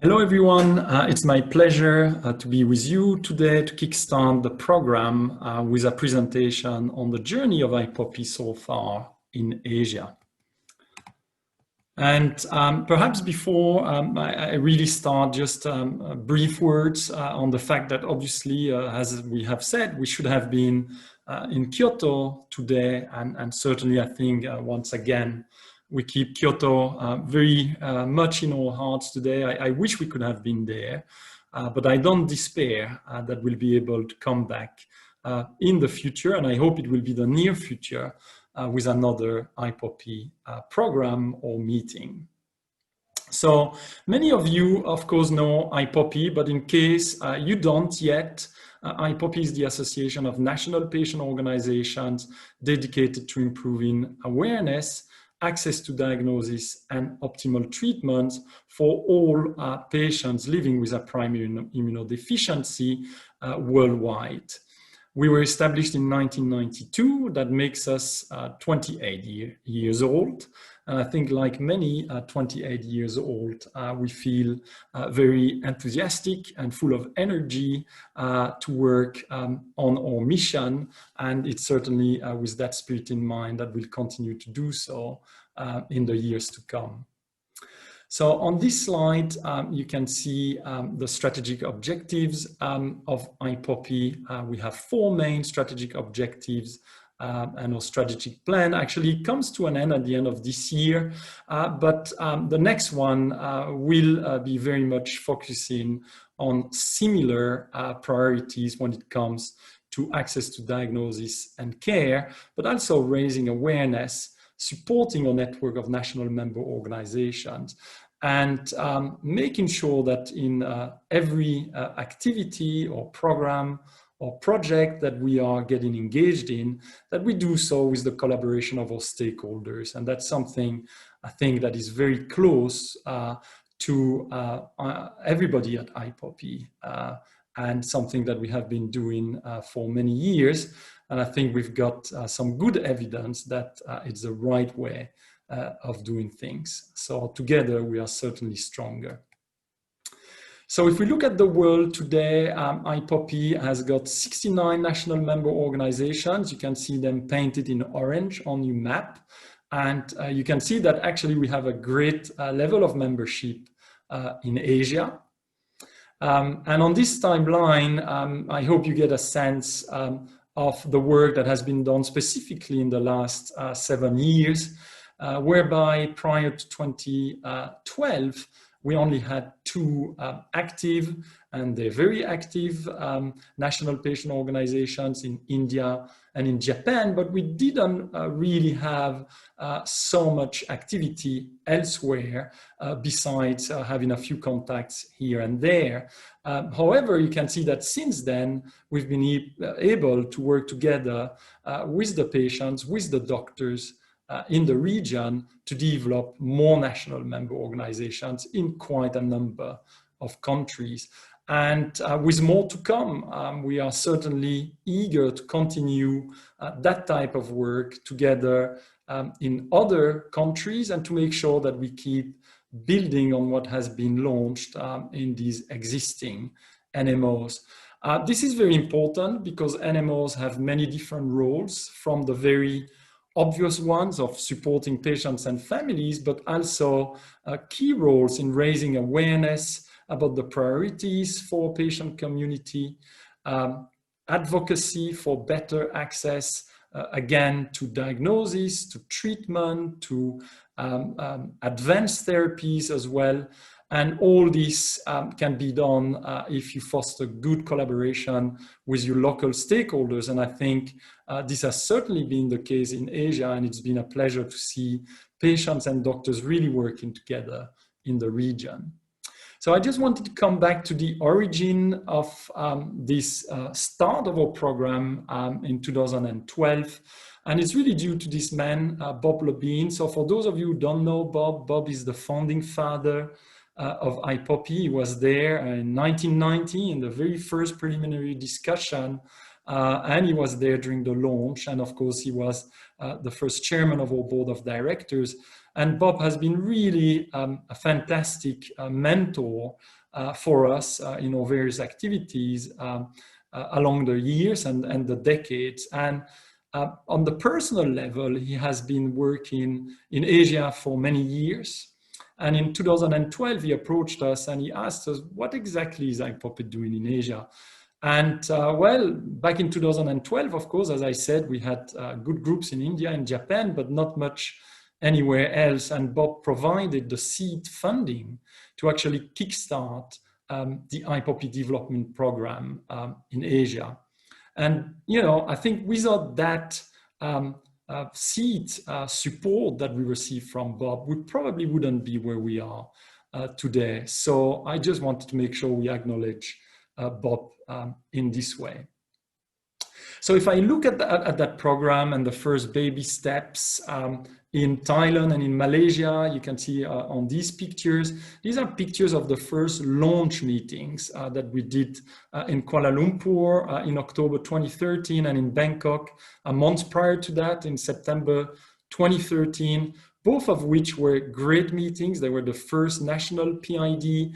Hello everyone, it's my pleasure to be with you today to kickstart the program with a presentation on the journey of IPOPI so far in Asia. And perhaps before I really start, just brief words on the fact that obviously, as we have said, we should have been in Kyoto today, and certainly I think once again, we keep Kyoto very much in our hearts today. I wish we could have been there, but I don't despair that we'll be able to come back in the future, and I hope it will be the near future with another IPOPI program or meeting. So many of you, of course, know IPOPI, but in case you don't yet, IPOPI is the Association of National Patient Organizations dedicated to improving awareness, access to diagnosis and optimal treatment for all patients living with a primary immunodeficiency worldwide. We were established in 1992. That makes us 28 years old. And I think like many 28 years old, we feel very enthusiastic and full of energy to work on our mission. And it's certainly with that spirit in mind that we'll continue to do so in the years to come. So on this slide, you can see the strategic objectives of IPOPI. We have 4 main strategic objectives, and our strategic plan actually comes to an end at the end of this year. But the next one will be very much focusing on similar priorities when it comes to access to diagnosis and care, but also raising awareness, supporting a network of national member organizations, and making sure that in every activity or program or project that we are getting engaged in, that we do so with the collaboration of our stakeholders. And that's something I think that is very close to everybody at IPOPI, and something that we have been doing for many years. And I think we've got some good evidence that it's the right way of doing things. So together we are certainly stronger. So if we look at the world today, IPOPI has got 69 national member organizations. You can see them painted in orange on your map. And you can see that actually we have a great level of membership in Asia. And on this timeline, I hope you get a sense of the work that has been done specifically in the last 7 years, whereby prior to 2012, we only had 2 active, and they're very active, national patient organizations in India and in Japan, but we didn't really have so much activity elsewhere besides having a few contacts here and there. However, you can see that since then, we've been able to work together with the patients, with the doctors, in the region to develop more national member organizations in quite a number of countries. And with more to come, we are certainly eager to continue that type of work together in other countries and to make sure that we keep building on what has been launched in these existing NMOs. This is very important because NMOs have many different roles, from the very obvious ones of supporting patients and families, but also key roles in raising awareness about the priorities for patient community, advocacy for better access, again, to diagnosis, to treatment, to advanced therapies as well. And all this can be done if you foster good collaboration with your local stakeholders. And I think this has certainly been the case in Asia, and it's been a pleasure to see patients and doctors really working together in the region. So I just wanted to come back to the origin of this start of our program in 2012. And it's really due to this man, Bobleben. So for those of you who don't know Bob is the founding father of IPOPI. He was there in 1990 in the very first preliminary discussion, and he was there during the launch. And of course, he was the first chairman of our board of directors. And Bob has been really a fantastic mentor for us in our various activities along the years and the decades. And on the personal level, he has been working in Asia for many years. And in 2012, he approached us and he asked us, what exactly is IPOPI doing in Asia? And well, back in 2012, of course, as I said, we had good groups in India and Japan, but not much anywhere else. And Bob provided the seed funding to actually kickstart the IPOPI development program in Asia. And, you know, I think without that seed support that we received from Bob, we probably wouldn't be where we are today. So I just wanted to make sure we acknowledge Bob in this way. So if I look at that program and the first baby steps in Thailand and in Malaysia, you can see on these pictures, these are pictures of the first launch meetings that we did in Kuala Lumpur in October 2013 and in Bangkok a month prior to that in September 2013, both of which were great meetings. They were the first national PID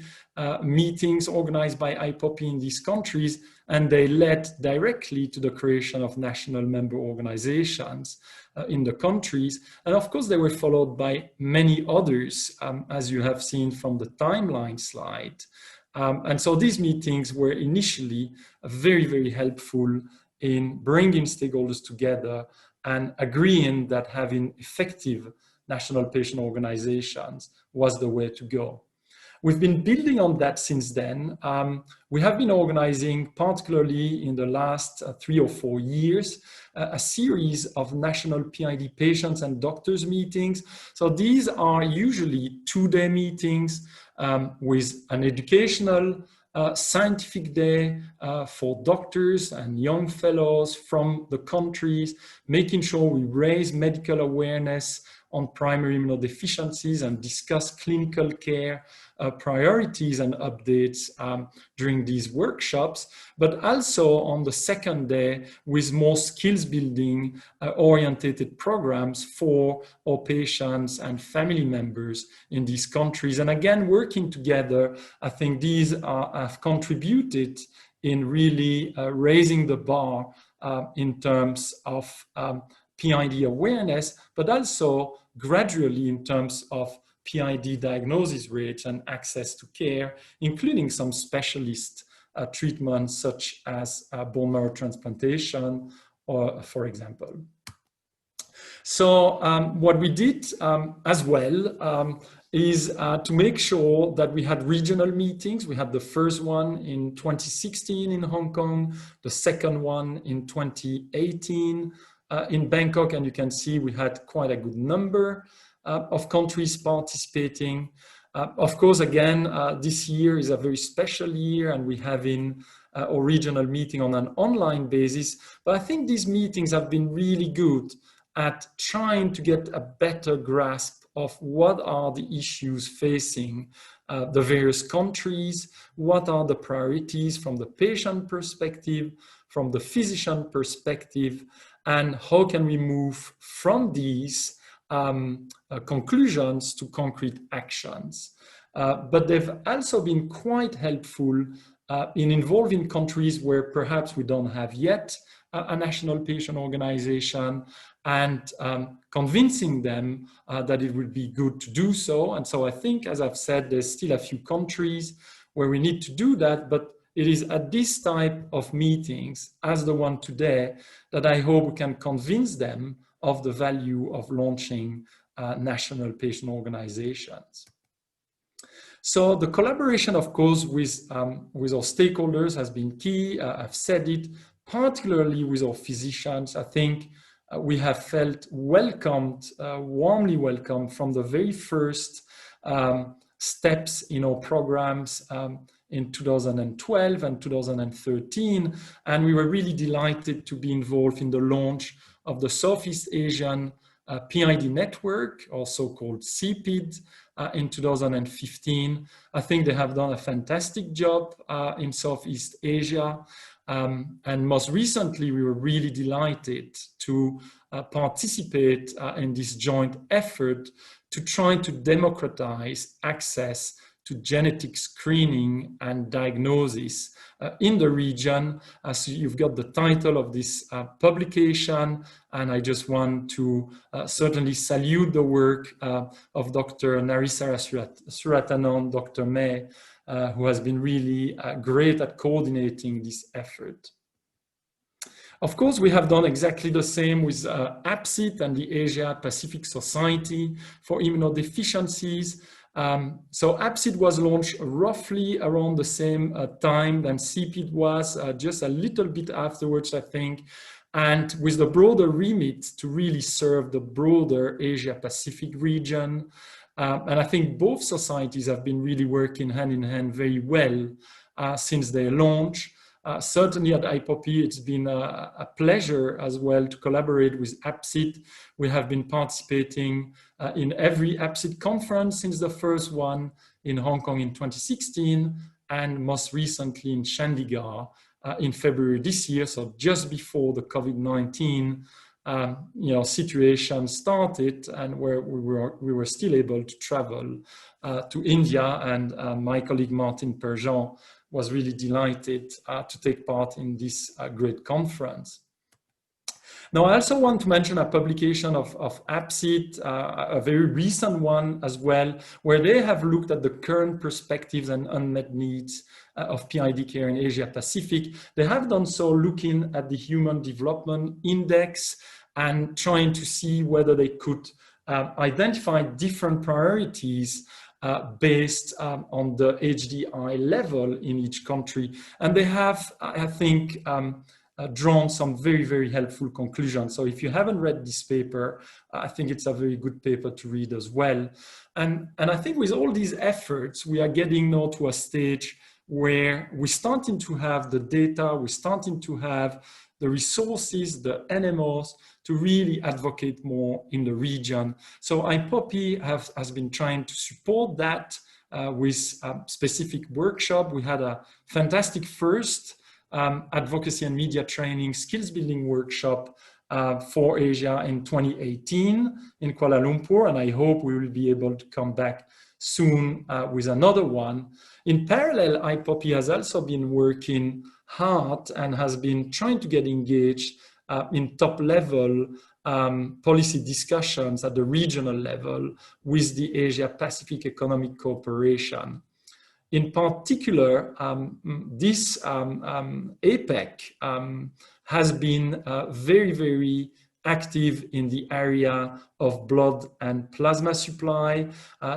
meetings organized by IPOPI in these countries, and they led directly to the creation of national member organizations in the countries. And of course, they were followed by many others, as you have seen from the timeline slide. And so these meetings were initially very, very helpful in bringing stakeholders together and agreeing that having effective national patient organizations was the way to go. We've been building on that since then. We have been organizing, particularly in the last 3 or 4 years, a series of national PID patients and doctors meetings. So these are usually 2-day meetings with an educational scientific day for doctors and young fellows from the countries, making sure we raise medical awareness on primary immunodeficiencies and discuss clinical care priorities and updates during these workshops, but also on the second day with more skills building orientated programs for our patients and family members in these countries. And again, working together, I think these have contributed in really raising the bar in terms of PID awareness, but also gradually in terms of PID diagnosis rates and access to care, including some specialist treatments such as bone marrow transplantation, or for example. So what we did as well is to make sure that we had regional meetings. We had the first one in 2016 in Hong Kong, the second one in 2018 in Bangkok, and you can see we had quite a good number of countries participating. Of course, again, this year is a very special year, and we have in a regional meeting on an online basis. But I think these meetings have been really good at trying to get a better grasp of what are the issues facing the various countries, what are the priorities from the patient perspective, from the physician perspective, and how can we move from these conclusions to concrete actions. But they've also been quite helpful in involving countries where perhaps we don't have yet a national patient organization, and convincing them that it would be good to do so. And so I think, as I've said, there's still a few countries where we need to do that, but it is at this type of meetings, as the one today, that I hope we can convince them of the value of launching national patient organizations. So the collaboration, of course, with our stakeholders has been key. I've said it, particularly with our physicians. I think we have felt welcomed, warmly welcomed from the very first steps in our programs in 2012 and 2013. And we were really delighted to be involved in the launch of the Southeast Asian PID network, also called CPID, in 2015. I think they have done a fantastic job in Southeast Asia. And most recently, we were really delighted to participate in this joint effort to try to democratize access to genetic screening and diagnosis in the region. So you've got the title of this publication, and I just want to certainly salute the work of Dr. Narisara Suratanand, Dr. May, who has been really great at coordinating this effort. Of course, we have done exactly the same with ABSIT and the Asia Pacific Society for Immunodeficiencies. So ABSIT was launched roughly around the same time than CPID was, just a little bit afterwards, I think, and with the broader remit to really serve the broader Asia Pacific region. And I think both societies have been really working hand in hand very well since their launch. Certainly at IPOPI, it's been a pleasure as well to collaborate with ABSIT. We have been participating in every ABSIT conference since the first one in Hong Kong in 2016, and most recently in Chandigarh in February this year, so just before the COVID-19 situation started, and where we were still able to travel to India, and my colleague Martin Perjean was really delighted to take part in this great conference. Now, I also want to mention a publication of ABSIT, a very recent one as well, where they have looked at the current perspectives and unmet needs of PID care in Asia Pacific. They have done so looking at the Human Development Index and trying to see whether they could identify different priorities based on the HDI level in each country. And they have, I think, drawn some very, very helpful conclusions. So if you haven't read this paper, I think it's a very good paper to read as well. And I think with all these efforts, we are getting now to a stage where we're starting to have the data, we're starting to have the resources, the NMOs, to really advocate more in the region. So IPOPI has been trying to support that with a specific workshop. We had a fantastic first advocacy and media training skills building workshop for Asia in 2018 in Kuala Lumpur, and I hope we will be able to come back soon with another one. In parallel, IPOPI has also been working hard and has been trying to get engaged in top-level policy discussions at the regional level with the Asia-Pacific Economic Cooperation. In particular, this Apec has been very, very active in the area of blood and plasma supply.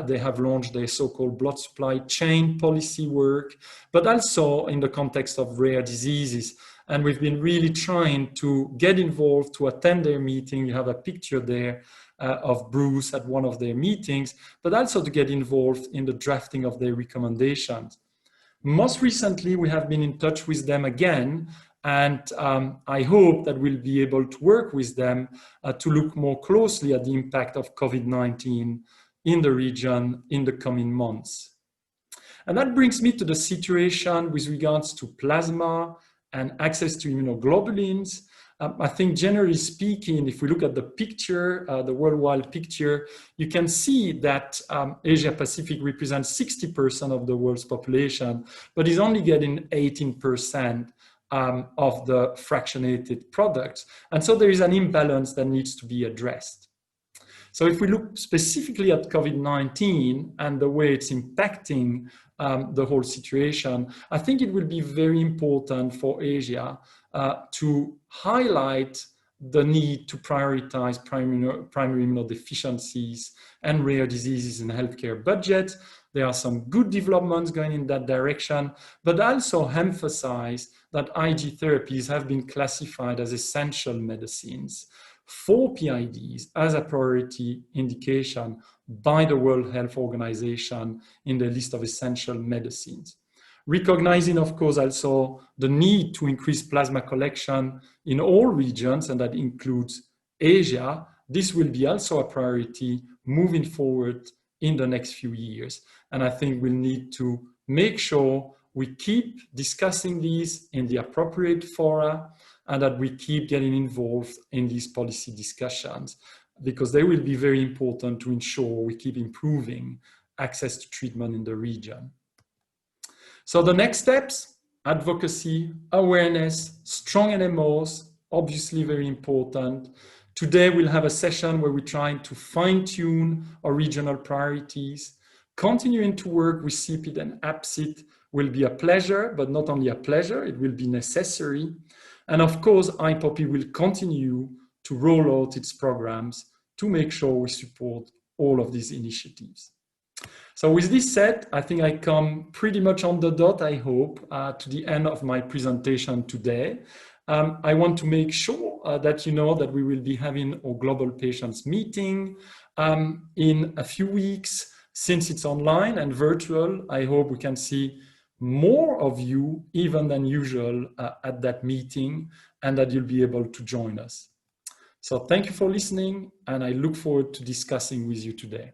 They have launched their so-called blood supply chain policy work, but also in the context of rare diseases. And we've been really trying to get involved, to attend their meeting. You have a picture there of Bruce at one of their meetings, but also to get involved in the drafting of their recommendations. Most recently, we have been in touch with them again, and I hope that we'll be able to work with them to look more closely at the impact of COVID-19 in the region in the coming months. And that brings me to the situation with regards to plasma and access to immunoglobulins. I think generally speaking, if we look at the picture, the worldwide picture, you can see that Asia Pacific represents 60% of the world's population, but is only getting 18% of the fractionated products. And so there is an imbalance that needs to be addressed. So if we look specifically at COVID-19 and the way it's impacting the whole situation, I think it will be very important for Asia to highlight the need to prioritize primary immunodeficiencies and rare diseases in healthcare budgets. There are some good developments going in that direction, but also emphasize that IG therapies have been classified as essential medicines for PIDs as a priority indication by the World Health Organization in the list of essential medicines. Recognizing, of course, also the need to increase plasma collection in all regions, and that includes Asia, this will be also a priority moving forward in the next few years. And I think we'll need to make sure we keep discussing these in the appropriate fora, and that we keep getting involved in these policy discussions. because they will be very important to ensure we keep improving access to treatment in the region. So the next steps: advocacy, awareness, strong NMOs, obviously very important. Today we'll have a session where we're trying to fine-tune our regional priorities. Continuing to work with CPID and ABSI will be a pleasure, but not only a pleasure, it will be necessary. And of course, IPOPI will continue to roll out its programs to make sure we support all of these initiatives. So with this said, I think I come pretty much on the dot, I hope, to the end of my presentation today. I want to make sure that you know that we will be having our Global Patients meeting in a few weeks. Since it's online and virtual, I hope we can see more of you even than usual at that meeting, and that you'll be able to join us. So thank you for listening, and I look forward to discussing with you today.